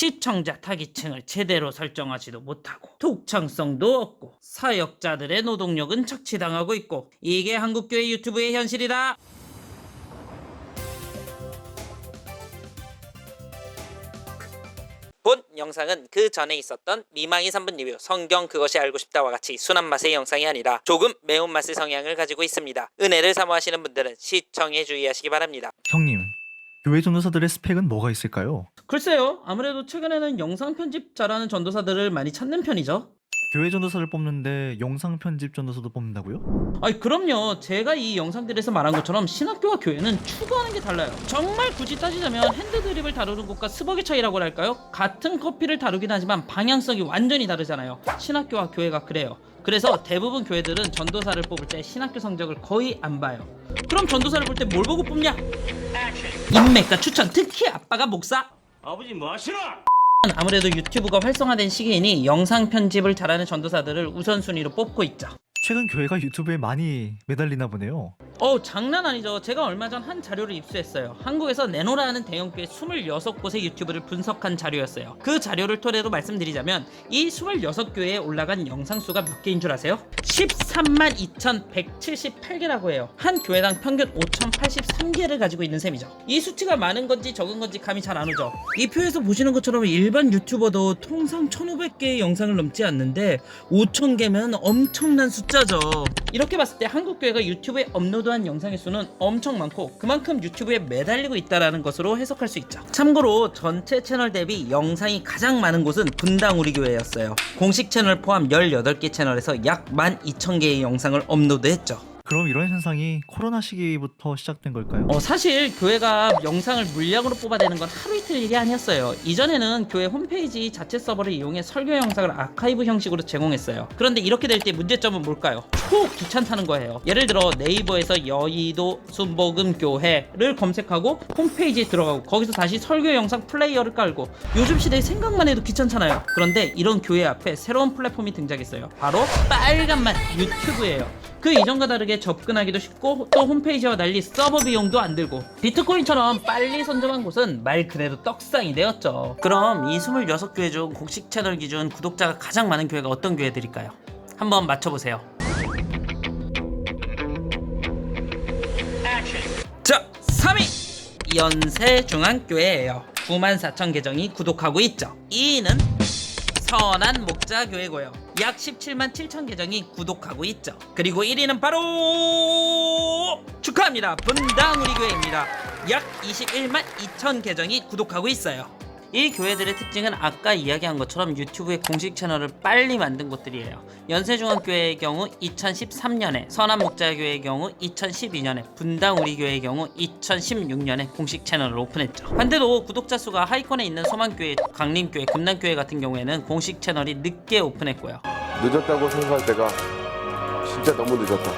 시청자 타깃층을 제대로 설정하지도 못하고 독창성도 없고 사역자들의 노동력은 착취당하고 있고 이게 한국교회 유튜브의 현실이다. 본 영상은 그 전에 있었던 미망이 3분 리뷰 성경 그것이 알고 싶다와 같이 순한 맛의 영상이 아니라 조금 매운맛의 성향을 가지고 있습니다. 은혜를 사모하시는 분들은 시청에 주의하시기 바랍니다. 형님, 교회 전도사들의 스펙은 뭐가 있을까요? 글쎄요, 아무래도 최근에는 영상 편집 잘하는 전도사들을 많이 찾는 편이죠. 교회 전도사를 뽑는데 영상 편집 전도사도 뽑는다고요? 아니 그럼요. 제가 이 영상들에서 말한 것처럼 신학교와 교회는 추구하는 게 달라요. 정말 굳이 따지자면 핸드드립을 다루는 것과 스벅의 차이라고 할까요? 같은 커피를 다루긴 하지만 방향성이 완전히 다르잖아요. 신학교와 교회가 그래요. 그래서 대부분 교회들은 전도사를 뽑을 때 신학교 성적을 거의 안 봐요. 그럼 전도사를 볼 때 뭘 보고 뽑냐? 인맥과 추천, 특히 아빠가 목사. 아버지 뭐 하시나? 아무래도 유튜브가 활성화된 시기이니 영상 편집을 잘하는 전도사들을 우선순위로 뽑고 있죠. 최근 교회가 유튜브에 많이 매달리나 보네요. 장난 아니죠. 제가 얼마 전 한 자료를 입수했어요. 한국에서 네노라 하는 대형교회 26곳의 유튜브를 분석한 자료였어요. 그 자료를 토대로 말씀드리자면 이 26교회에 올라간 영상 수가 몇 개인 줄 아세요? 13만 2,178개라고 해요. 한 교회당 평균 5,083개를 가지고 있는 셈이죠. 이 수치가 많은 건지 적은 건지 감이 잘 안 오죠. 이 표에서 보시는 것처럼 일반 유튜버도 통상 1,500개의 영상을 넘지 않는데 5,000개면 엄청난 숫자죠. 이렇게 봤을 때 한국 교회가 유튜브에 업로드한 영상의 수는 엄청 많고 그만큼 유튜브에 매달리고 있다는 것으로 해석할 수 있죠. 참고로 전체 채널 대비 영상이 가장 많은 곳은 분당 우리 교회였어요. 공식 채널 포함 18개 채널에서 약 12,000개의 영상을 업로드했죠. 그럼 이런 현상이 코로나 시기부터 시작된 걸까요? 사실 교회가 영상을 물량으로 뽑아내는 건 하루 이틀 일이 아니었어요. 이전에는 교회 홈페이지 자체 서버를 이용해 설교 영상을 아카이브 형식으로 제공했어요. 그런데 이렇게 될 때 문제점은 뭘까요? 초 귀찮다는 거예요. 예를 들어 네이버에서 여의도 순복음교회를 검색하고 홈페이지에 들어가고 거기서 다시 설교 영상 플레이어를 깔고 요즘 시대에 생각만 해도 귀찮잖아요. 그런데 이런 교회 앞에 새로운 플랫폼이 등장했어요. 바로 빨간맛 유튜브예요. 그 이전과 다르게 접근하기도 쉽고 또 홈페이지와 달리 서버 비용도 안 들고 비트코인처럼 빨리 선점한 곳은 말 그대로 떡상이 되었죠. 그럼 이 26교회 중 공식 채널 기준 구독자가 가장 많은 교회가 어떤 교회들일까요? 한번 맞춰보세요. 자, 3위! 연세중앙교회예요. 94,000 계정이 구독하고 있죠. 2위는 선한 목자교회고요. 약 17만 7천 계정이 구독하고 있죠. 그리고 1위는 바로 축하합니다. 분당 우리 교회입니다. 약 21만 2천 계정이 구독하고 있어요. 이 교회들의 특징은 아까 이야기한 것처럼 유튜브의 공식 채널을 빨리 만든 곳들이에요. 연세중앙교회의 경우 2013년에, 선한목자교회의 경우 2012년에, 분당 우리교회의 경우 2016년에 공식 채널을 오픈했죠. 반대로 구독자 수가 하위권에 있는 소망교회, 강림교회, 금남교회 같은 경우에는 공식 채널이 늦게 오픈했고요. 늦었다고 생각할 때가 진짜 너무 늦었다.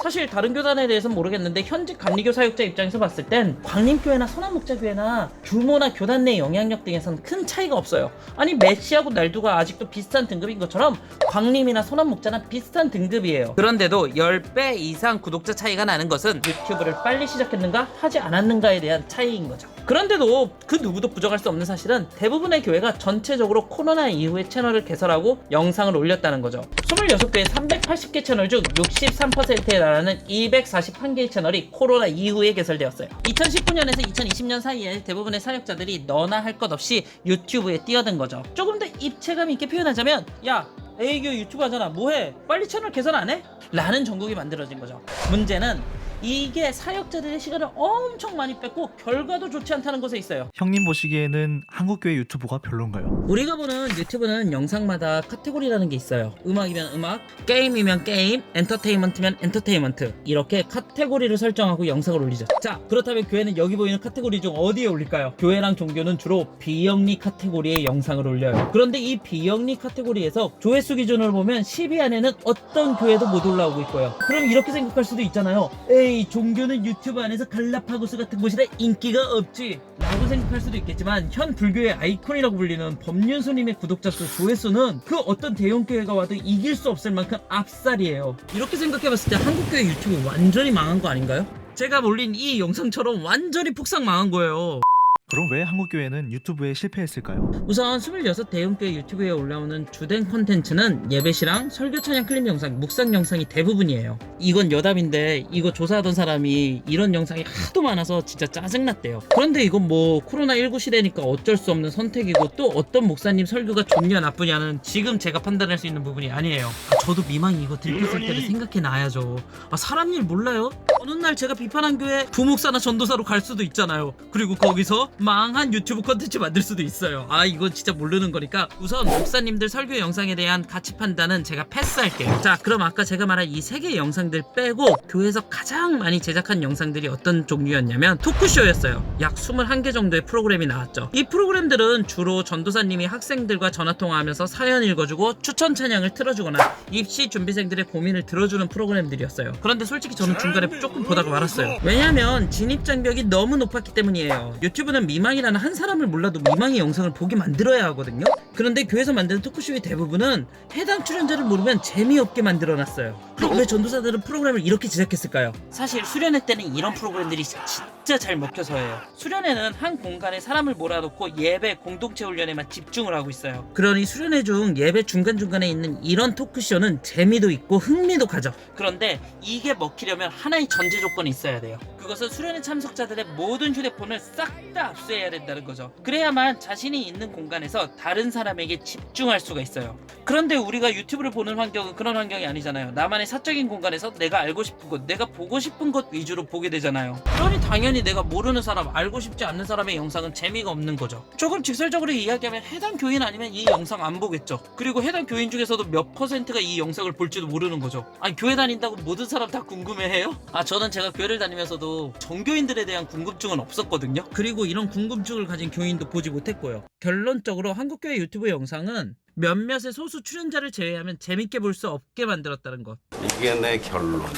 사실 다른 교단에 대해서는 모르겠는데 현직 감리교 사역자 입장에서 봤을 땐 광림교회나 선한목자교회나 규모나 교단 내 영향력 등에서는 큰 차이가 없어요. 아니 메시하고 날두가 아직도 비슷한 등급인 것처럼 광림이나 선한목자나 비슷한 등급이에요. 그런데도 10배 이상 구독자 차이가 나는 것은 유튜브를 빨리 시작했는가 하지 않았는가에 대한 차이인 거죠. 그런데도 그 누구도 부정할 수 없는 사실은 대부분의 교회가 전체적으로 코로나 이후에 채널을 개설하고 영상을 올렸다는 거죠. 26교회 380개 채널 중 63%에 달하는 241개의 채널이 코로나 이후에 개설되었어요. 2019년에서 2020년 사이에 대부분의 사역자들이 너나 할 것 없이 유튜브에 뛰어든 거죠. 조금 더 입체감 있게 표현하자면 야 A교 유튜브 하잖아 뭐해? 빨리 채널 개설 안 해? 라는 전국이 만들어진 거죠. 문제는 이게 사역자들의 시간을 엄청 많이 뺏고 결과도 좋지 않다는 것에 있어요. 형님 보시기에는 한국교회 유튜브가 별론가요? 우리가 보는 유튜브는 영상마다 카테고리라는 게 있어요. 음악이면 음악, 게임이면 게임, 엔터테인먼트면 엔터테인먼트, 이렇게 카테고리를 설정하고 영상을 올리죠. 자, 그렇다면 교회는 여기 보이는 카테고리 중 어디에 올릴까요? 교회랑 종교는 주로 비영리 카테고리에 영상을 올려요. 그런데 이 비영리 카테고리에서 조회수 기준으로 보면 10위 안에는 어떤 교회도 못 올라오고 있고요. 그럼 이렇게 생각할 수도 있잖아요. 에이, 종교는 유튜브 안에서 갈라파고스 같은 곳이라 인기가 없지 라고 생각할 수도 있겠지만 현 불교의 아이콘이라고 불리는 법륜스님의 구독자 수, 조회수는 그 어떤 대형교회가 와도 이길 수 없을 만큼 압살이에요. 이렇게 생각해봤을 때 한국교회 유튜브 완전히 망한 거 아닌가요? 제가 올린 이 영상처럼 완전히 폭삭 망한 거예요. 그럼 왜 한국교회는 유튜브에 실패했을까요? 우선 26 대형교회 유튜브에 올라오는 주된 콘텐츠는 예배시랑 설교 찬양 클립 영상, 묵상 영상이 대부분이에요. 이건 여담인데 이거 조사하던 사람이 이런 영상이 하도 많아서 진짜 짜증났대요. 그런데 이건 뭐 코로나19 시대니까 어쩔 수 없는 선택이고 또 어떤 목사님 설교가 좋냐 나쁘냐는 지금 제가 판단할 수 있는 부분이 아니에요. 저도 미망이 이거 들켰을 때를 생각해 놔야죠. 사람 일 몰라요? 어느 날 제가 비판한 교회 부목사나 전도사로 갈 수도 있잖아요. 그리고 거기서 망한 유튜브 컨텐츠 만들 수도 있어요. 이건 진짜 모르는 거니까 우선 목사님들 설교 영상에 대한 가치 판단은 제가 패스할게요. 자, 그럼 아까 제가 말한 이 3개 영상들 빼고 교회에서 가장 많이 제작한 영상들이 어떤 종류였냐면 토크쇼였어요. 약 21개 정도의 프로그램이 나왔죠. 이 프로그램들은 주로 전도사님이 학생들과 전화통화하면서 사연 읽어주고 추천 찬양을 틀어주거나 입시 준비생들의 고민을 들어주는 프로그램들이었어요. 그런데 솔직히 저는 중간에 조금 보다가 말았어요. 왜냐면 진입장벽이 너무 높았기 때문이에요. 유튜브는 미망이라는 한 사람을 몰라도 미망의 영상을 보게 만들어야 하거든요. 그런데 교회에서 만드는 토크쇼의 대부분은 해당 출연자를 모르면 재미없게 만들어놨어요. 그럼 왜 전도사들은 프로그램을 이렇게 제작했을까요? 사실 수련회 때는 이런 프로그램들이 진짜 잘 먹혀서예요. 수련회는 한 공간에 사람을 몰아놓고 예배 공동체 훈련에만 집중을 하고 있어요. 그러니 수련회 중 예배 중간중간에 있는 이런 토크쇼는 재미도 있고 흥미도 가져. 그런데 이게 먹히려면 하나의 전제 조건이 있어야 돼요. 그것은 수련회 참석자들의 모든 휴대폰을 싹 다 압수해야 된다는 거죠. 그래야만 자신이 있는 공간에서 다른 사람에게 집중할 수가 있어요. 그런데 우리가 유튜브를 보는 환경은 그런 환경이 아니잖아요. 나만의 사적인 공간에서 내가 알고 싶은 것, 내가 보고 싶은 것 위주로 보게 되잖아요. 그러니 당연히 내가 모르는 사람, 알고 싶지 않는 사람의 영상은 재미가 없는 거죠. 조금 직설적으로 이야기하면 해당 교인 아니면 이 영상 안 보겠죠. 그리고 해당 교인 중에서도 몇 %가 이 영상을 볼지도 모르는 거죠. 교회 다닌다고 모든 사람 다 궁금해해요? 저는 제가 교회를 다니면서도 정교인들에 대한 궁금증은 없었거든요. 그리고 이런 궁금증을 가진 교인도 보지 못했고요. 결론적으로 한국교회 유튜브 영상은 몇몇의 소수 출연자를 제외하면 재밌게 볼 수 없게 만들었다는 것. 이게 내 결론이다.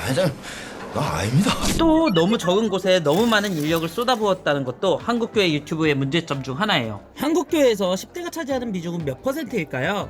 회장, 아닙니다. 또 너무 적은 곳에 너무 많은 인력을 쏟아부었다는 것도 한국교회 유튜브의 문제점 중 하나예요. 한국교회에서 10대가 차지하는 비중은 몇 %일까요?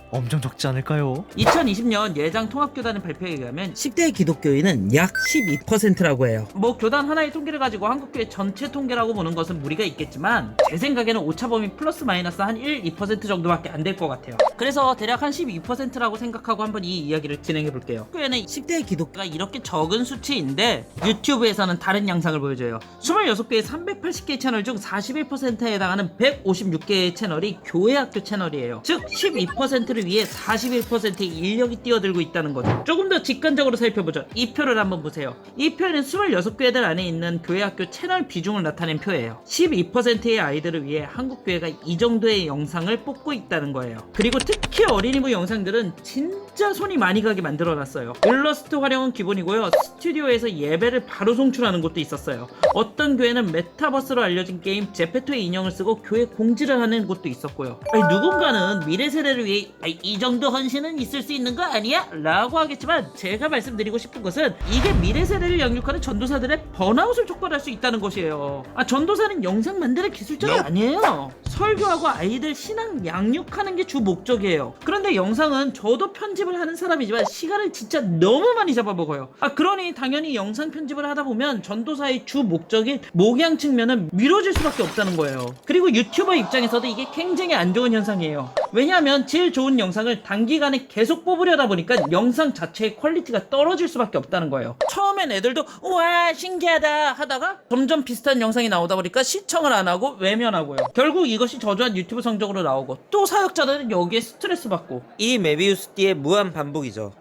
엄청 적지 않을까요? 2020년 예장 통합교단의 발표에 의하면 10대 기독교인은 약 12%라고 해요. 뭐 교단 하나의 통계를 가지고 한국교회 전체 통계라고 보는 것은 무리가 있겠지만 제 생각에는 오차범위 플러스 마이너스 한 1, 2% 정도밖에 안 될 것 같아요. 그래서 대략 한 12%라고 생각하고 한번 이 이야기를 진행해 볼게요. 교회는 10대 기독교가 이렇게 적은 수치인데 유튜브에서는 다른 양상을 보여줘요. 26개의 380개의 채널 중 41%에 해당하는 156개의 채널이 교회학교 채널이에요. 즉 12%를 위해 41%의 인력이 뛰어들고 있다는 거죠. 조금 더 직관적으로 살펴보죠. 이 표를 한번 보세요. 이 표는 26교회들 안에 있는 교회학교 채널 비중을 나타낸 표예요. 12%의 아이들을 위해 한국교회가 이 정도의 영상을 뽑고 있다는 거예요. 그리고 특히 어린이부 영상들은 진짜 손이 많이 가게 만들어놨어요. 일러스트 활용은 기본이고요. 스튜디오에서 예배를 바로 송출하는 곳도 있었어요. 어떤 교회는 메타버스로 알려진 게임 제페토의 인형을 쓰고 교회 공지를 하는 곳도 있었고요. 누군가는 미래 세대를 위해 이 정도 헌신은 있을 수 있는 거 아니야? 라고 하겠지만 제가 말씀드리고 싶은 것은 이게 미래 세대를 양육하는 전도사들의 번아웃을 촉발할 수 있다는 것이에요. 전도사는 영상 만드는 기술자가 아니에요. 설교하고 아이들 신앙 양육하는 게 주 목적이에요. 그런데 영상은 저도 편집을 하는 사람이지만 시간을 진짜 너무 많이 잡아먹어요. 그러니 당연히 영상 편집을 하다 보면 전도사의 주 목적인 목양 측면은 미뤄질 수밖에 없다는 거예요. 그리고 유튜버 입장에서도 이게 굉장히 안 좋은 현상이에요. 왜냐하면 질 좋은 영상을 단기간에 계속 뽑으려다 보니까 영상 자체의 퀄리티가 떨어질 수밖에 없다는 거예요. 처음엔 애들도 우와 신기하다 하다가 점점 비슷한 영상이 나오다 보니까 시청을 안 하고 외면하고요. 결국 이것이 저조한 유튜브 성적으로 나오고 또 사역자들은 여기에 스트레스 받고 이 메비우스띠의 무한 반복이죠.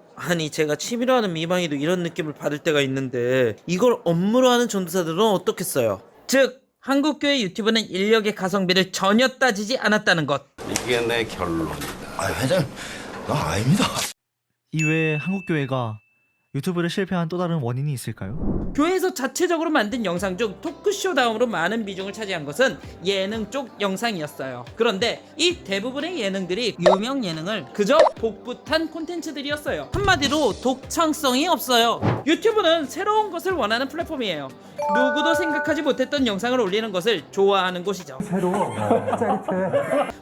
제가 취미로 하는 미망이도 이런 느낌을 받을 때가 있는데 이걸 업무로 하는 전도사들은 어떻겠어요? 즉 한국교회 유튜브는 인력의 가성비를 전혀 따지지 않았다는 것. 이게 내 결론이다. 회장, 아닙니다. 이외에 한국교회가 유튜브를 실패한 또 다른 원인이 있을까요? 교회에서 자체적으로 만든 영상 중 토크쇼 다음으로 많은 비중을 차지한 것은 예능 쪽 영상이었어요. 그런데 이 대부분의 예능들이 유명 예능을 그저 복붙한 콘텐츠들이었어요. 한마디로 독창성이 없어요. 유튜브는 새로운 것을 원하는 플랫폼이에요. 누구도 생각하지 못했던 영상을 올리는 것을 좋아하는 곳이죠.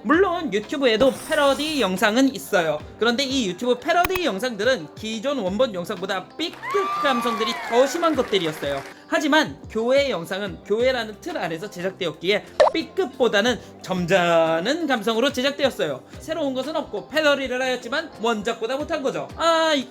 물론 유튜브에도 패러디 영상은 있어요. 그런데 이 유튜브 패러디 영상들은 기존 원본 영상보다 영상보다 B급 감성들이 더 심한 것들이었어요. 하지만 교회 영상은 교회라는 틀 안에서 제작되었기에 B급보다는 점잖은 감성으로 제작되었어요. 새로운 것은 없고 패러디를 하였지만 원작보다 못한 거죠.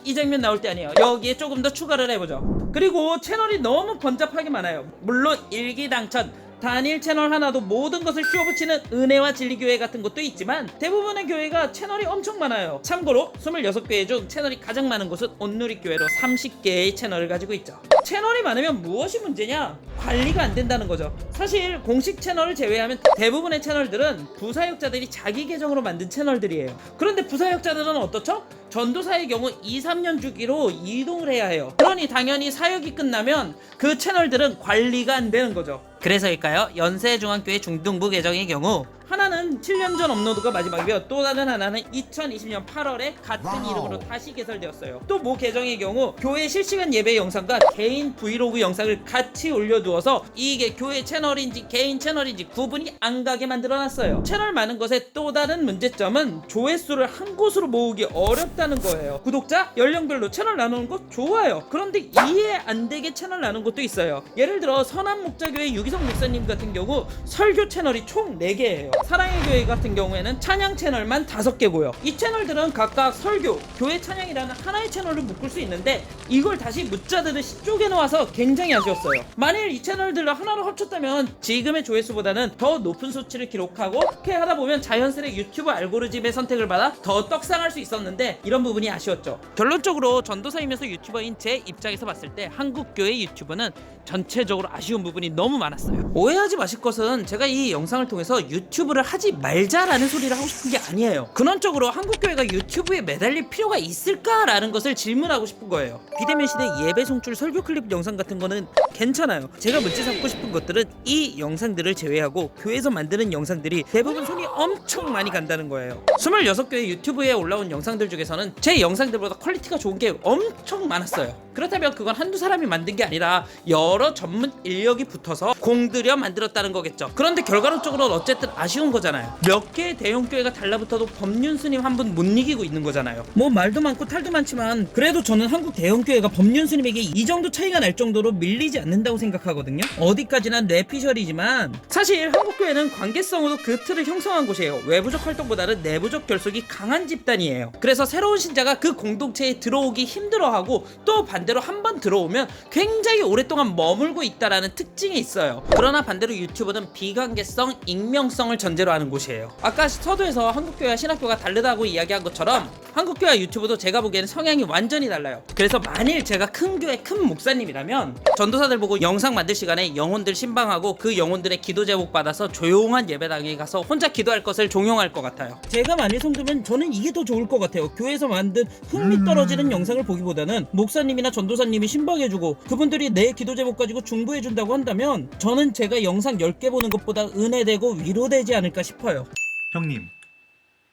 이 장면 나올 때 아니에요. 여기에 조금 더 추가를 해보죠. 그리고 채널이 너무 번잡하게 많아요. 물론 일기당천 단일 채널 하나도 모든 것을 씌워붙이는 은혜와 진리교회 같은 것도 있지만 대부분의 교회가 채널이 엄청 많아요. 참고로 26교회 중 채널이 가장 많은 곳은 온누리교회로 30개의 채널을 가지고 있죠. 채널이 많으면 무엇이 문제냐? 관리가 안 된다는 거죠. 사실 공식 채널을 제외하면 대부분의 채널들은 부사역자들이 자기 계정으로 만든 채널들이에요. 그런데 부사역자들은 어떻죠? 전도사의 경우 2-3년 주기로 이동을 해야 해요. 그러니 당연히 사역이 끝나면 그 채널들은 관리가 안 되는 거죠. 그래서일까요? 연세중앙교회 중등부 계정의 경우 하나는 7년 전 업로드가 마지막이며 또 다른 하나는 2020년 8월에 같은 이름으로 다시 개설되었어요. 또 모 계정의 경우 교회 실시간 예배 영상과 개인 브이로그 영상을 같이 올려두어서 이게 교회 채널인지 개인 채널인지 구분이 안 가게 만들어놨어요. 채널 많은 것의 또 다른 문제점은 조회수를 한 곳으로 모으기 어렵다는 거예요. 구독자 연령별로 채널 나누는 거 좋아요. 그런데 이해 안 되게 채널 나눈 것도 있어요. 예를 들어 선한목자교회 유기성 목사님 같은 경우 설교 채널이 총 4개예요. 사랑의 교회 같은 경우에는 찬양 채널만 5개고요. 이 채널들은 각각 설교, 교회 찬양이라는 하나의 채널로 묶을 수 있는데 이걸 다시 묻자듯이 쪼개놓아서 굉장히 아쉬웠어요. 만일 이 채널들을 하나로 합쳤다면 지금의 조회수보다는 더 높은 수치를 기록하고 그렇게 하다 보면 자연스레 유튜브 알고리즘의 선택을 받아 더 떡상할 수 있었는데 이런 부분이 아쉬웠죠. 결론적으로 전도사이면서 유튜버인 제 입장에서 봤을 때 한국교회 유튜브는 전체적으로 아쉬운 부분이 너무 많았어요. 오해하지 마실 것은 제가 이 영상을 통해서 유튜브를 하지 말자라는 소리를 하고 싶은 게 아니에요. 근원적으로 한국교회가 유튜브에 매달릴 필요가 있을까라는 것을 질문하고 싶은 거예요. 비대면 시대 예배 송출 설교 클립 영상 같은 거는 괜찮아요. 제가 문제 삼고 싶은 것들은 이 영상들을 제외하고 교회에서 만드는 영상들이 대부분 손이 엄청 많이 간다는 거예요. 26교회 유튜브에 올라온 영상들 중에서는 제 영상들보다 퀄리티가 좋은 게 엄청 많았어요. 그렇다면 그건 한두 사람이 만든 게 아니라 여러 전문 인력이 붙어서 공들여 만들었다는 거겠죠. 그런데 결과론적으로는 어쨌든 아쉬운 거잖아요. 몇 개의 대형교회가 달라붙어도 법륜 스님 한 분 못 이기고 있는 거잖아요. 뭐 말도 많고 탈도 많지만 그래도 저는 한국 대형교회가 법륜 스님에게 이 정도 차이가 날 정도로 밀리지 않는다고 생각하거든요. 어디까지나 뇌피셜이지만 사실 한국교회는 관계성으로 그 틀을 형성한 곳이에요. 외부적 활동보다는 내부적 결속이 강한 집단이에요. 그래서 새로운 신자가 그 공동체에 들어오기 힘들어하고 또 반대로 한 번 들어오면 굉장히 오랫동안 머물고 있다라는 특징이 있어요. 그러나 반대로 유튜브는 비관계성, 익명성을 전제로 하는 곳이에요. 아까 서두에서 한국교회와 신학교가 다르다고 이야기한 것처럼 한국교회와 유튜브도 제가 보기에는 성향이 완전히 달라요. 그래서 만일 제가 큰 교회 큰 목사님이라면 전도사들 보고 영상 만들 시간에 영혼들 신방하고 그 영혼들의 기도 제목 받아서 조용한 예배당에 가서 혼자 기도할 것을 종용할 것 같아요. 제가 만일 성도면 저는 이게 더 좋을 것 같아요. 교회에서 만든 흥미 떨어지는 영상을 보기보다는 목사님이나 전도사님이 신방해주고 그분들이 내 기도 제목 가지고 중보해준다고 한다면 저는 제가 영상 10개 보는 것보다 은혜되고 위로되지 않을까 싶어요. 형님,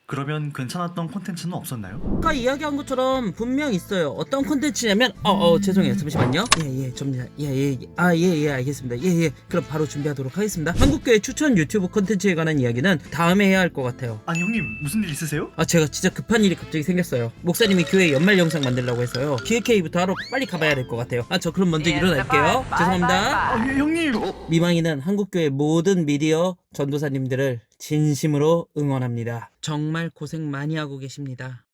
그러면 괜찮았던 콘텐츠는 없었나요? 아까 이야기한 것처럼 분명 있어요. 어떤 콘텐츠냐면 죄송해요. 잠시만요. 알겠습니다. 그럼 바로 준비하도록 하겠습니다. 한국교회 추천 유튜브 콘텐츠에 관한 이야기는 다음에 해야 할 것 같아요. 아니 형님, 무슨 일 있으세요? 제가 진짜 급한 일이 갑자기 생겼어요. 목사님이 교회 연말 영상 만들라고 해서요. 기획회의부터 하러 빨리 가봐야 될 것 같아요. 저 그럼 먼저 일어날게요. 죄송합니다. 형님! 미망이는 한국교회 모든 미디어 전도사님들을 진심으로 응원합니다. 정말 고생 많이 하고 계십니다.